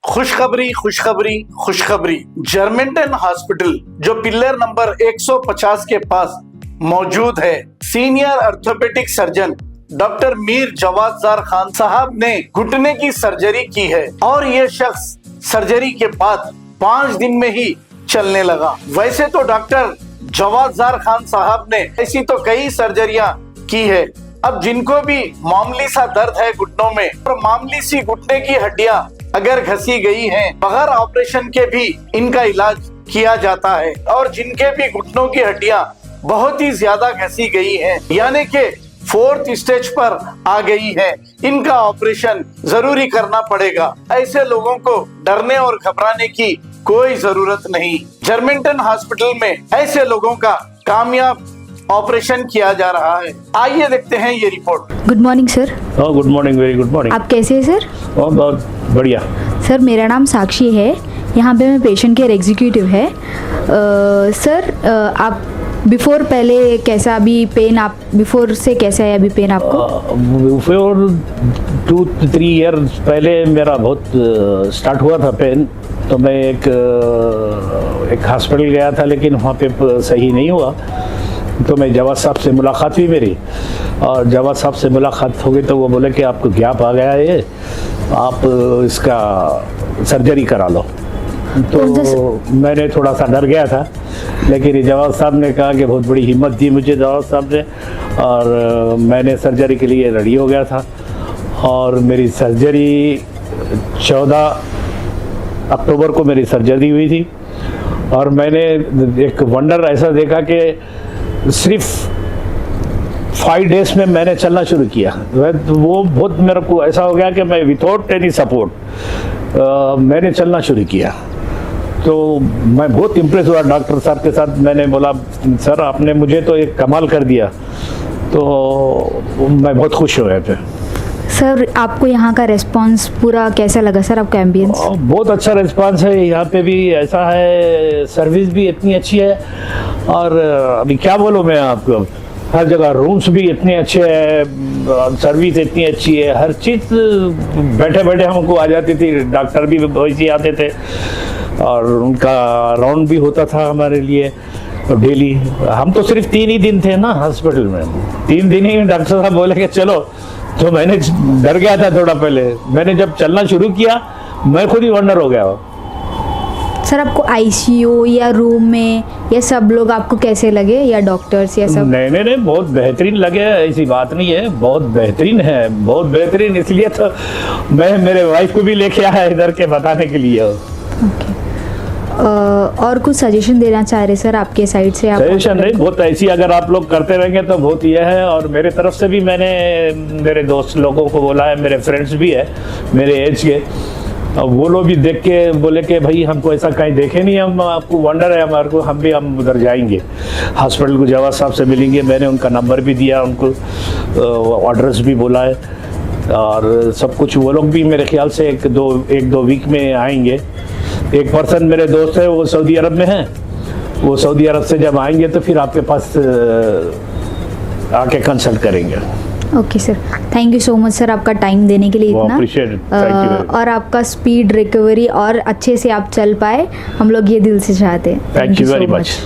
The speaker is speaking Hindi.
खुशखबरी खुशखबरी खुशखबरी। जर्मेंटन हॉस्पिटल जो पिलर नंबर 150 के पास मौजूद है, senior orthopaedic surgeon doctor Mir Jawad Khan साहब ने घुटने की सर्जरी की है और ये शख्स सर्जरी के बाद 5 दिन में ही चलने लगा। वैसे तो डॉक्टर जवाद खान साहब ने ऐसी तो कई सर्जरियां की है। अब जिनको भी मामूली सा दर्द है घुटनों में और मामूली सी घुटने की हड्डियां अगर घसी गई हैं, बगैर ऑपरेशन के भी इनका इलाज किया जाता है। और जिनके भी घुटनों की हड्डियां बहुत ही ज्यादा घसी गई हैं, यानी कि 4th स्टेज पर आ गई है, इनका ऑपरेशन जरूरी करना पड़ेगा। ऐसे लोगों को डरने और घबराने की कोई जरूरत नहीं। जर्मेंटन हॉस्पिटल में ऐसे लोगों का कामयाब ऑपरेशन किया जा रहा है। आइए देखते हैं ये report. Good morning sir. Good morning, very good morning. आप कैसे हैं सर? बहुत बढ़िया सर, मेरा नाम साक्षी है, यहाँ पे मैं पेशेंट केयर एग्जीक्यूटिव है। सर, आप बिफोर पहले कैसा अभी पेन आप बिफोर से कैसा है अभी पेन आपको? बिफोर 2-3 ईयर पहले मेरा बहुत स्टार्ट हुआ था पेन, तो मैं एक हॉस्पिटल गया था, लेकिन वहाँ पे सही नहीं हुआ। तो मैं जवाद साहब से मुलाकात हुई मेरी, और जवाद साहब से मुलाकात हो गई तो वो बोले कि आपको गैप आ गया है, आप इसका सर्जरी करा लो। तो मैंने थोड़ा सा डर गया था, लेकिन जवाद साहब ने कहा कि बहुत बड़ी हिम्मत दी मुझे जवाद साहब ने, और मैंने सर्जरी के लिए रेडी हो गया था। और मेरी सर्जरी 14 अक्टूबर को मेरी सर्जरी हुई थी। और मैंने एक वंडर ऐसा देखा कि सिर्फ 5 डेज में मैंने चलना शुरू किया। वो बहुत मेरे को ऐसा हो गया कि मैं विदाउट एनी सपोर्ट मैंने चलना शुरू किया। तो मैं बहुत इम्प्रेस हुआ डॉक्टर साहब के साथ। मैंने बोला, सर आपने मुझे तो एक कमाल कर दिया। तो मैं बहुत खुश हुआ थे। सर, आपको यहाँ का रेस्पॉन्स पूरा कैसा लगा सर, आपका एम्बियंस? बहुत अच्छा रेस्पॉन्स है यहाँ पे भी, ऐसा है सर्विस भी इतनी अच्छी है। और अभी क्या बोलूँ मैं आपको, हर जगह रूम्स भी इतने अच्छे हैं, सर्विस इतनी अच्छी है, हर चीज़ बैठे बैठे हमको आ जाती थी। डॉक्टर भी वैसे आते थे और उनका राउंड भी होता था हमारे लिए डेली। हम तो सिर्फ 3 ही दिन थे ना हॉस्पिटल में, 3 दिन ही डॉक्टर साहब बोले कि चलो। तो मैंने डर गया था थोड़ा पहले, मैंने जब चलना शुरू किया मैं खुद ही वंडर हो गया। सर, आपको आईसीयू या रूम में ये सब लोग आपको कैसे लगे, या डॉक्टर्स या सब? नहीं, बहुत बेहतरीन लगे, ऐसी बात नहीं है, बहुत बेहतरीन है, बहुत बेहतरीन। इसलिए तो मैं मेरे वाइफ को भी लेके आया इधर के बताने के लिए। ओके। और कुछ सजेशन देना चाह रहे सर आपके साइड से? आप सजेशन नहीं, बहुत ऐसी अगर आप लोग करते रहेंगे तो बहुत यह है। और मेरे तरफ से भी मैंने मेरे दोस्त लोगों को बोला है, मेरे फ्रेंड्स भी है मेरे एज के, और वो लोग भी देख के बोले कि भाई हमको ऐसा कहीं देखे नहीं, हम आपको वंडर है हमारे को, हम उधर जाएंगे हॉस्पिटल को, जवाद साहब से मिलेंगे। मैंने उनका नंबर भी दिया उनको, एड्रेस भी बोला है, और सब कुछ। वो लोग भी मेरे ख्याल से 1-2 वीक में आएंगे। एक पर्सन मेरे दोस्त है, वो सऊदी अरब में है, वो सऊदी अरब से जब आएंगे तो फिर आपके पास आके कंसल्ट करेंगे। Okay sir, thank you so much sir आपका टाइम देने के लिए इतना, और आपका स्पीड रिकवरी और अच्छे से आप चल पाए, हम लोग ये दिल से चाहते हैं। Thank you very much.